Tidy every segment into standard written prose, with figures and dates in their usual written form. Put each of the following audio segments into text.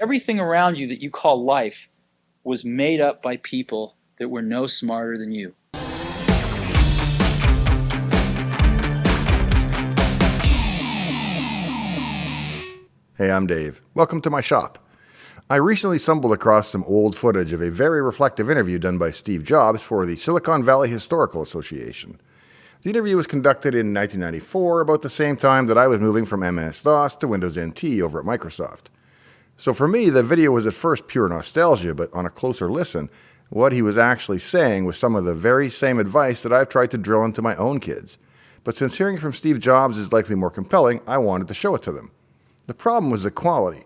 Everything around you that you call life was made up by people that were no smarter than you. Hey, I'm Dave. Welcome to my shop. I recently stumbled across some old footage of a very reflective interview done by Steve Jobs for the Silicon Valley Historical Association. The interview was conducted in 1994, about the same time that I was moving from MS-DOS to Windows NT over at Microsoft. So for me, the video was at first pure nostalgia, but on a closer listen, what he was actually saying was some of the very same advice that I've tried to drill into my own kids. But since hearing from Steve Jobs is likely more compelling, I wanted to show it to them. The problem was the quality.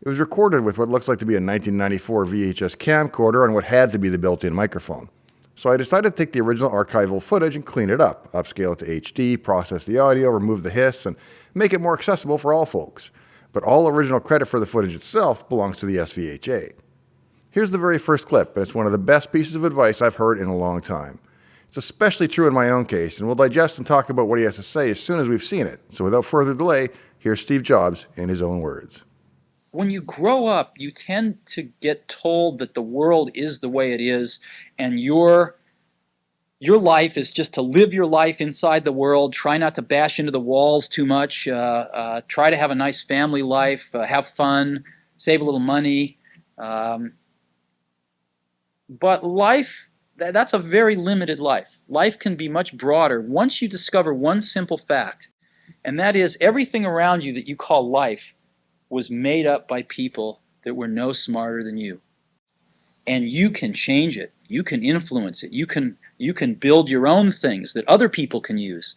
It was recorded with what looks like to be a 1994 VHS camcorder on what had to be the built-in microphone. So I decided to take the original archival footage and clean it up, upscale it to HD, process the audio, remove the hiss, and make it more accessible for all folks. But all original credit for the footage itself belongs to the SVHA. Here's the very first clip, and it's one of the best pieces of advice I've heard in a long time. It's especially true in my own case, and we'll digest and talk about what he has to say as soon as we've seen it. So without further delay, here's Steve Jobs in his own words. When you grow up, you tend to get told that the world is the way it is, and your life is just to live your life inside the world, try not to bash into the walls too much, try to have a nice family life, have fun, save a little money. But life, that's a very limited life. Life can be much broader once you discover one simple fact, and that is everything around you that you call life was made up by people that were no smarter than you. And you can change it. You can influence it. You can build your own things that other people can use.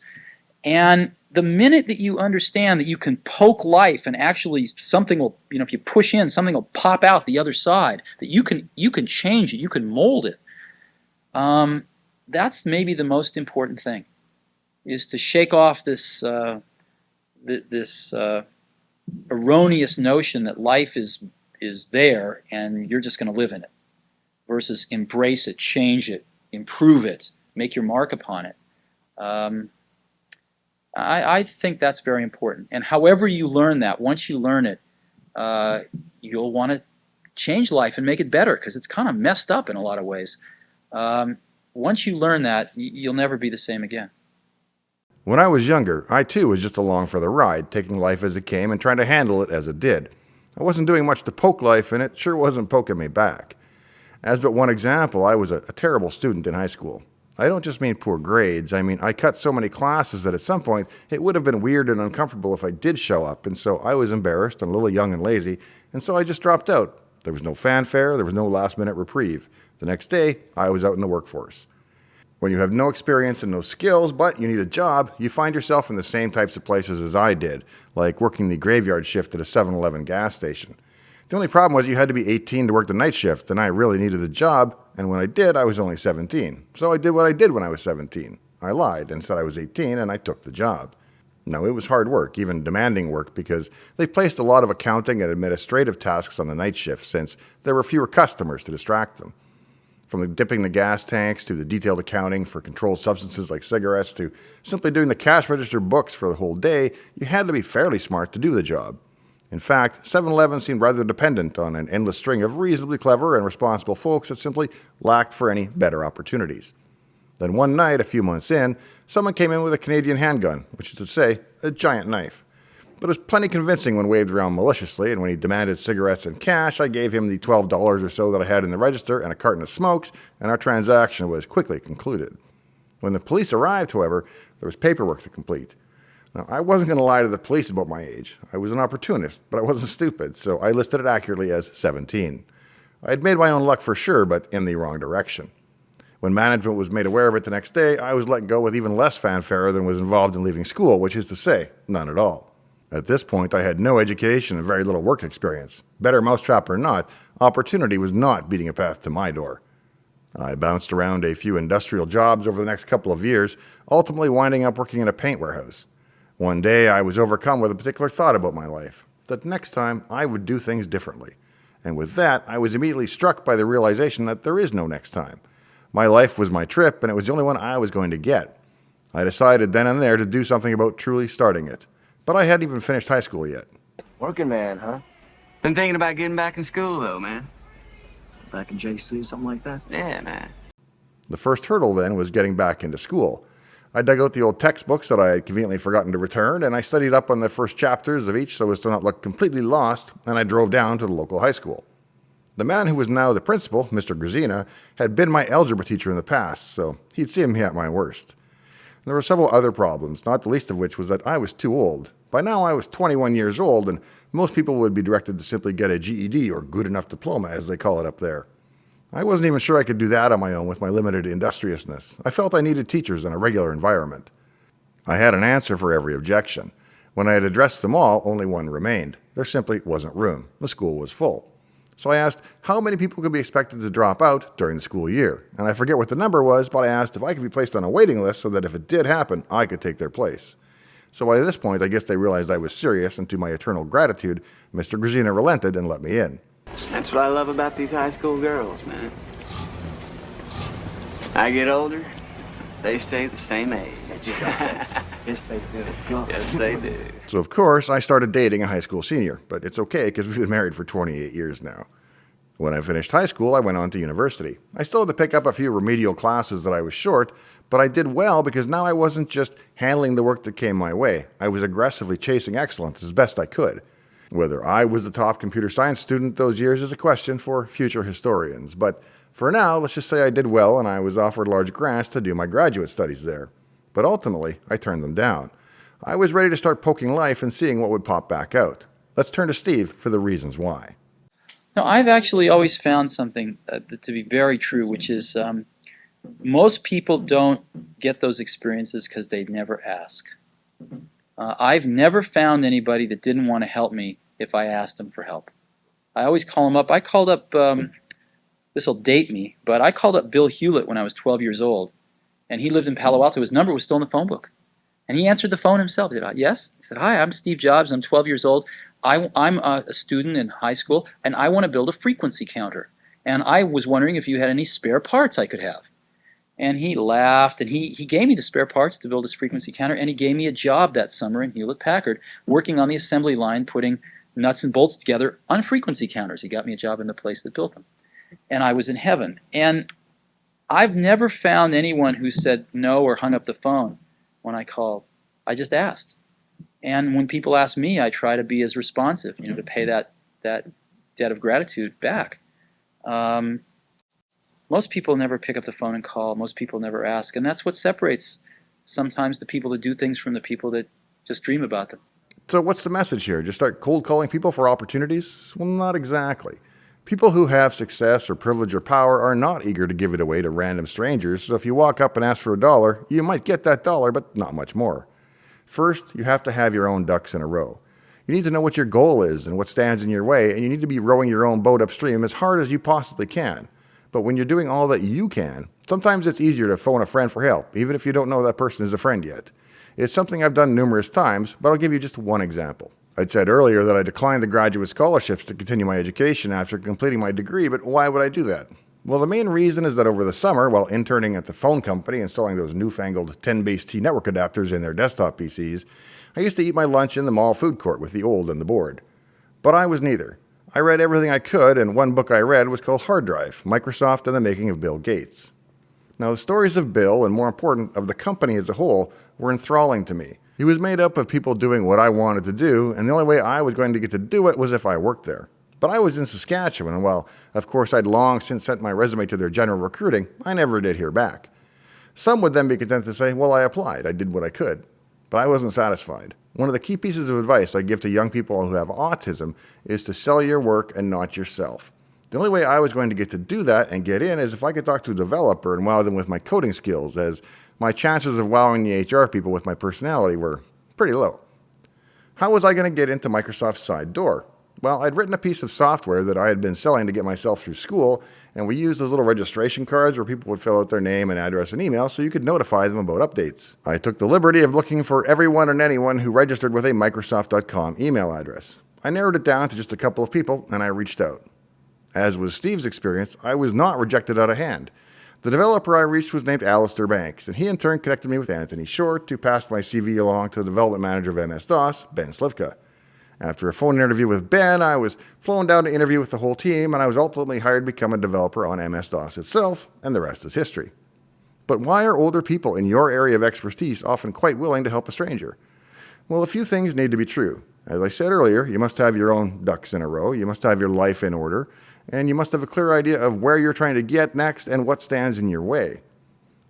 And the minute that you understand that you can poke life and actually something will, if you push in, something will pop out the other side, that you can change it, you can mold it. That's maybe the most important thing, is to shake off this erroneous notion that life is there and you're just going to live in it, versus embrace it, change it, improve it, make your mark upon it. I think that's very important. And however you learn that, once you learn it, you'll want to change life and make it better, because it's kind of messed up in a lot of ways. Once you learn that, you'll never be the same again. When I was younger, I too was just along for the ride, taking life as it came and trying to handle it as it did. I wasn't doing much to poke life, and it sure wasn't poking me back. As but one example, I was a terrible student in high school. I don't just mean poor grades, I mean I cut so many classes that at some point it would have been weird and uncomfortable if I did show up, and so I was embarrassed and a little young and lazy, and so I just dropped out. There was no fanfare, there was no last-minute reprieve. The next day, I was out in the workforce. When you have no experience and no skills, but you need a job, you find yourself in the same types of places as I did, like working the graveyard shift at a 7-Eleven gas station. The only problem was you had to be 18 to work the night shift, and I really needed the job, and when I did, I was only 17. So I did what I did when I was 17. I lied and said I was 18, and I took the job. No, it was hard work, even demanding work, because they placed a lot of accounting and administrative tasks on the night shift since there were fewer customers to distract them. From dipping the gas tanks to the detailed accounting for controlled substances like cigarettes to simply doing the cash register books for the whole day, you had to be fairly smart to do the job. In fact, 7-Eleven seemed rather dependent on an endless string of reasonably clever and responsible folks that simply lacked for any better opportunities. Then one night, a few months in, someone came in with a Canadian handgun, which is to say, a giant knife. But it was plenty convincing when waved around maliciously, and when he demanded cigarettes and cash, I gave him the $12 or so that I had in the register and a carton of smokes, and our transaction was quickly concluded. When the police arrived, however, there was paperwork to complete. Now, I wasn't going to lie to the police about my age. I was an opportunist, but I wasn't stupid, so I listed it accurately as 17. I had made my own luck for sure, but in the wrong direction. When management was made aware of it the next day, I was let go with even less fanfare than was involved in leaving school, which is to say, none at all. At this point, I had no education and very little work experience. Better mousetrap or not, opportunity was not beating a path to my door. I bounced around a few industrial jobs over the next couple of years, ultimately winding up working in a paint warehouse. One day, I was overcome with a particular thought about my life, that next time I would do things differently. And with that, I was immediately struck by the realization that there is no next time. My life was my trip, and it was the only one I was going to get. I decided then and there to do something about truly starting it. But I hadn't even finished high school yet. Working man, huh? Been thinking about getting back in school, though, man. Back in JC, something like that? Yeah, man. The first hurdle then was getting back into school. I dug out the old textbooks that I had conveniently forgotten to return, and I studied up on the first chapters of each so as to not look completely lost, and I drove down to the local high school. The man who was now the principal, Mr. Grazina, had been my algebra teacher in the past, so he'd seen me at my worst. There were several other problems, not the least of which was that I was too old. By now I was 21 years old, and most people would be directed to simply get a GED, or good enough diploma, as they call it up there. I wasn't even sure I could do that on my own with my limited industriousness. I felt I needed teachers in a regular environment. I had an answer for every objection. When I had addressed them all, only one remained. There simply wasn't room. The school was full. So I asked how many people could be expected to drop out during the school year. And I forget what the number was, but I asked if I could be placed on a waiting list so that if it did happen, I could take their place. So by this point, I guess they realized I was serious, and to my eternal gratitude, Mr. Grazina relented and let me in. That's what I love about these high school girls, man. I get older, they stay the same age. Yes, they do. Yes, they do. So of course, I started dating a high school senior, but it's okay because we've been married for 28 years now. When I finished high school, I went on to university. I still had to pick up a few remedial classes that I was short, but I did well because now I wasn't just handling the work that came my way. I was aggressively chasing excellence as best I could. Whether I was the top computer science student those years is a question for future historians, but for now, let's just say I did well and I was offered large grants to do my graduate studies there. But ultimately, I turned them down. I was ready to start poking life and seeing what would pop back out. Let's turn to Steve for the reasons why. Now, I've actually always found something to be very true, which is most people don't get those experiences because they never ask. I've never found anybody that didn't want to help me if I asked them for help. I always call them up. I called up, this will date me, but I called up Bill Hewlett when I was 12 years old, and he lived in Palo Alto. His number was still in the phone book. And he answered the phone himself. He said, yes? He said, hi, I'm Steve Jobs. I'm 12 years old. I'm a student in high school, and I want to build a frequency counter. And I was wondering if you had any spare parts I could have. And he laughed, and he gave me the spare parts to build this frequency counter, and he gave me a job that summer in Hewlett-Packard, working on the assembly line, putting nuts and bolts together on frequency counters. He got me a job in the place that built them. And I was in heaven. And I've never found anyone who said no or hung up the phone when I called. I just asked. And when people ask me, I try to be as responsive, to pay that debt of gratitude back. Most people never pick up the phone and call. Most people never ask. And that's what separates sometimes the people that do things from the people that just dream about them. So what's the message here? Just start cold calling people for opportunities? Well, not exactly. People who have success or privilege or power are not eager to give it away to random strangers. So if you walk up and ask for $1, you might get that dollar, but not much more. First, you have to have your own ducks in a row. You need to know what your goal is and what stands in your way, and you need to be rowing your own boat upstream as hard as you possibly can. But when you're doing all that you can, sometimes it's easier to phone a friend for help, even if you don't know that person is a friend yet. It's something I've done numerous times, but I'll give you just one example. I'd said earlier that I declined the graduate scholarships to continue my education after completing my degree, but why would I do that? Well, the main reason is that over the summer, while interning at the phone company and selling those newfangled 10-base-T network adapters in their desktop PCs, I used to eat my lunch in the mall food court with the old and the bored. But I was neither. I read everything I could, and one book I read was called Hard Drive, Microsoft and the Making of Bill Gates. Now, the stories of Bill, and more important, of the company as a whole, were enthralling to me. He was made up of people doing what I wanted to do, and the only way I was going to get to do it was if I worked there. But I was in Saskatchewan, and while, of course, I'd long since sent my resume to their general recruiting, I never did hear back. Some would then be content to say, well, I applied, I did what I could. But I wasn't satisfied. One of the key pieces of advice I give to young people who have autism is to sell your work and not yourself. The only way I was going to get to do that and get in is if I could talk to a developer and wow them with my coding skills, as my chances of wowing the HR people with my personality were pretty low. How was I going to get into Microsoft's side door? Well, I'd written a piece of software that I had been selling to get myself through school, and we used those little registration cards where people would fill out their name and address and email so you could notify them about updates. I took the liberty of looking for everyone and anyone who registered with a Microsoft.com email address. I narrowed it down to just a couple of people, and I reached out. As was Steve's experience, I was not rejected out of hand. The developer I reached was named Alistair Banks, and he in turn connected me with Anthony Short, who passed my CV along to the development manager of MS-DOS, Ben Slivka. After a phone interview with Ben, I was flown down to interview with the whole team, and I was ultimately hired to become a developer on MS-DOS itself, and the rest is history. But why are older people in your area of expertise often quite willing to help a stranger? Well, a few things need to be true. As I said earlier, you must have your own ducks in a row, you must have your life in order, and you must have a clear idea of where you're trying to get next and what stands in your way.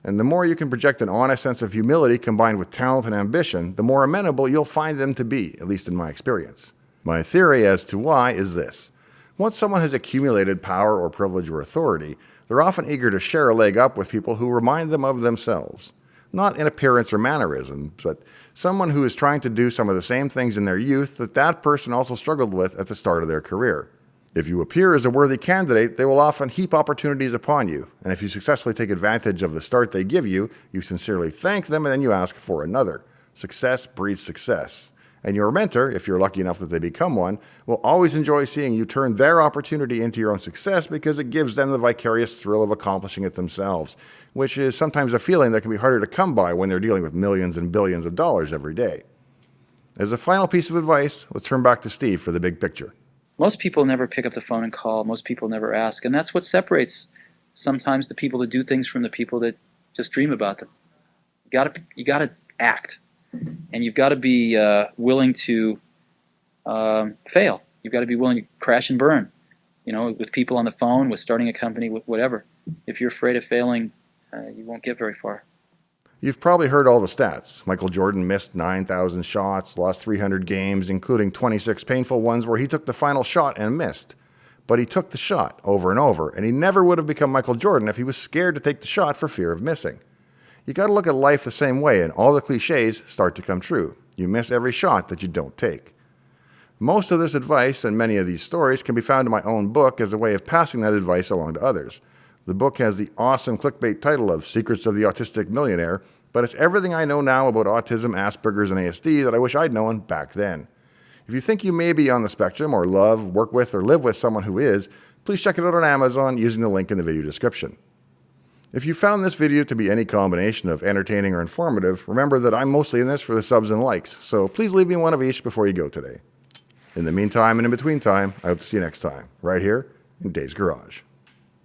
And the more you can project an honest sense of humility combined with talent and ambition, the more amenable you'll find them to be, at least in my experience. My theory as to why is this. Once someone has accumulated power or privilege or authority, they're often eager to share a leg up with people who remind them of themselves. Not in appearance or mannerisms, but someone who is trying to do some of the same things in their youth that person also struggled with at the start of their career. If you appear as a worthy candidate, they will often heap opportunities upon you, and if you successfully take advantage of the start they give you, you sincerely thank them and then you ask for another. Success breeds success. And your mentor, if you're lucky enough that they become one, will always enjoy seeing you turn their opportunity into your own success because it gives them the vicarious thrill of accomplishing it themselves, which is sometimes a feeling that can be harder to come by when they're dealing with millions and billions of dollars every day. As a final piece of advice, let's turn back to Steve for the big picture. Most people never pick up the phone and call. Most people never ask. And that's what separates sometimes the people that do things from the people that just dream about them. You got to act. And you've got to be willing to fail. You've got to be willing to crash and burn, with people on the phone, with starting a company, with whatever. If you're afraid of failing, you won't get very far. You've probably heard all the stats. Michael Jordan missed 9,000 shots, lost 300 games, including 26 painful ones where he took the final shot and missed. But he took the shot over and over, and he never would have become Michael Jordan if he was scared to take the shot for fear of missing. You got to look at life the same way, and all the cliches start to come true. You miss every shot that you don't take. Most of this advice and many of these stories can be found in my own book as a way of passing that advice along to others. The book has the awesome clickbait title of Secrets of the Autistic Millionaire, but it's everything I know now about autism, Asperger's, and ASD that I wish I'd known back then. If you think you may be on the spectrum or love, work with, or live with someone who is, please check it out on Amazon using the link in the video description. If you found this video to be any combination of entertaining or informative, remember that I'm mostly in this for the subs and likes, so please leave me one of each before you go today. In the meantime and in between time, I hope to see you next time, right here in Dave's Garage.